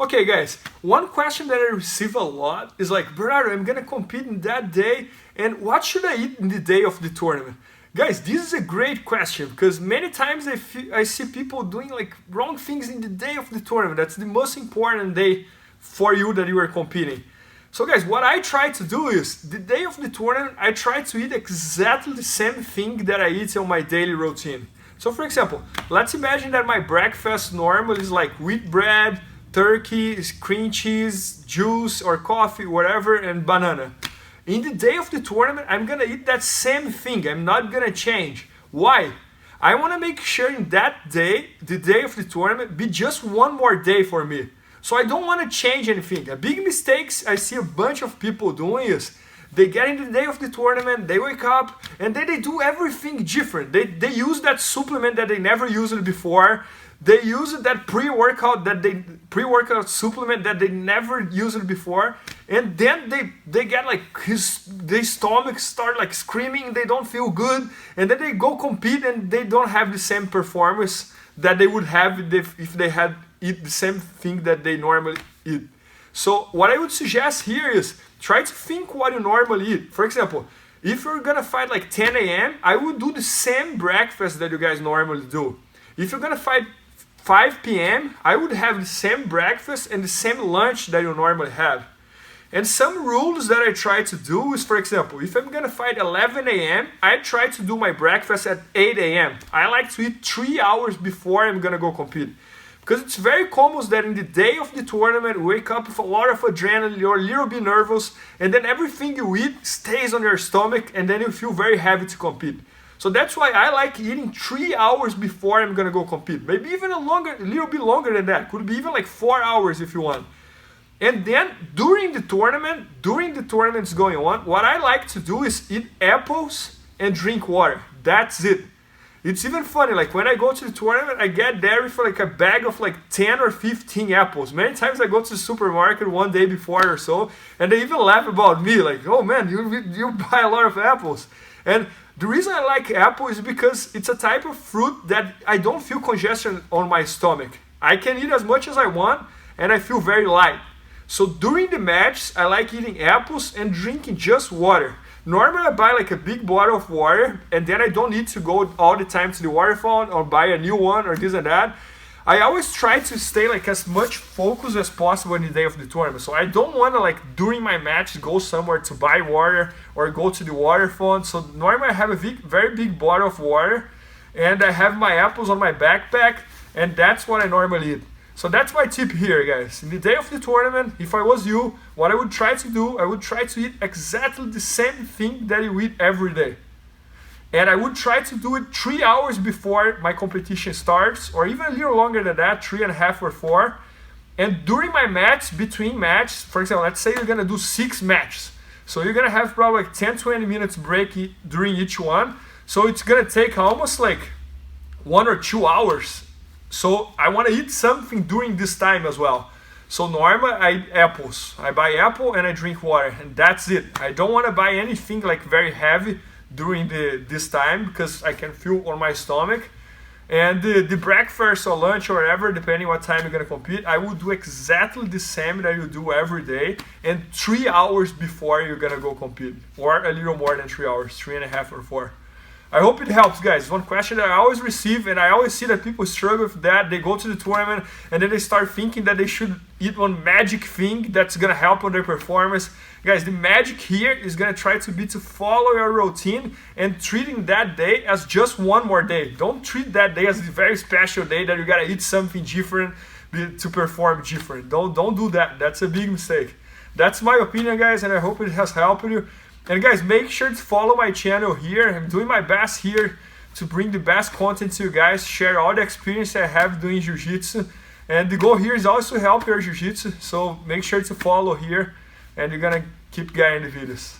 Okay guys, one question that I receive a lot is like, Bernardo, I'm gonna compete in that day, and what should I eat in the day of the tournament? Guys, this is a great question because many times I see people doing like wrong things in the day of the tournament. That's the most important day for you that you are competing. So guys, what I try to do is, the day of the tournament, I try to eat exactly the same thing that I eat on my daily routine. So for example, let's imagine that my breakfast normally is like wheat bread, turkey, cream cheese, juice or coffee, whatever, and banana. In the day of the tournament, I'm gonna eat that same thing. I'm not gonna change. Why? I wanna make sure in that day, the day of the tournament, be just one more day for me. So I don't wanna change anything. A big mistake I see a bunch of people doing is, they get in the day of the tournament, they wake up, and then they do everything different. They use that supplement that they never used before. They use that pre-workout supplement that they never used before, and then they get like their stomach start like screaming, they don't feel good, and then they go compete and they don't have the same performance that they would have if they had eat the same thing that they normally eat. So what I would suggest here is try to think what you normally eat. For example, if you're gonna fight like 10 a.m., I would do the same breakfast that you guys normally do. If you're gonna fight 5 p.m., I would have the same breakfast and the same lunch that you normally have. And some rules that I try to do is, for example, if I'm gonna fight 11 a.m., I try to do my breakfast at 8 a.m. I like to eat 3 hours before I'm gonna go compete. Because it's very common that in the day of the tournament, you wake up with a lot of adrenaline, you're a little bit nervous, and then everything you eat stays on your stomach, and then you feel very heavy to compete. So that's why I like eating 3 hours before I'm gonna go compete. Maybe even a little bit longer than that. Could be even like 4 hours if you want. And then during the tournament's going on, what I like to do is eat apples and drink water. That's it. It's even funny, like when I go to the tournament, I get there for like a bag of like 10 or 15 apples. Many times I go to the supermarket one day before or so, and they even laugh about me, like, oh man, you buy a lot of apples. And the reason I like apple is because it's a type of fruit that I don't feel congestion on my stomach. I can eat as much as I want, and I feel very light. So during the match, I like eating apples and drinking just water. Normally I buy like a big bottle of water, and then I don't need to go all the time to the water fountain or buy a new one or this and that. I always try to stay like as much focused as possible in the day of the tournament. So I don't want to like during my match go somewhere to buy water or go to the water fountain. So normally I have a very big bottle of water, and I have my apples on my backpack, and that's what I normally eat. So that's my tip here, guys. In the day of the tournament, if I was you, what I would try to do, I would try to eat exactly the same thing that you eat every day. And I would try to do it 3 hours before my competition starts, or even a little longer than that, 3.5 or 4. And during my match, between matches, for example, let's say you're gonna do 6 matches. So you're gonna have probably like 10-20 minutes break during each one. So it's gonna take almost like 1 or 2 hours. So I want to eat something during this time as well. So normally I eat apples. I buy apple and I drink water, and that's it. I don't want to buy anything like very heavy during this time because I can feel on my stomach. And the breakfast or lunch or whatever, depending what time you're going to compete, I will do exactly the same that you do every day, and 3 hours before you're going to go compete. Or a little more than 3 hours, 3.5 or 4. I hope it helps, guys. One question that I always receive, and I always see that people struggle with that. They go to the tournament and then they start thinking that they should eat one magic thing that's gonna help on their performance. Guys, the magic here is gonna try to be to follow your routine and treating that day as just one more day. Don't treat that day as a very special day that you gotta eat something different to perform different. Don't do that. That's a big mistake. That's my opinion, guys, and I hope it has helped you. And guys, make sure to follow my channel here. I'm doing my best here to bring the best content to you guys, share all the experience I have doing Jiu-Jitsu. And the goal here is also to help your Jiu-Jitsu. So make sure to follow here, and you're gonna keep getting the videos.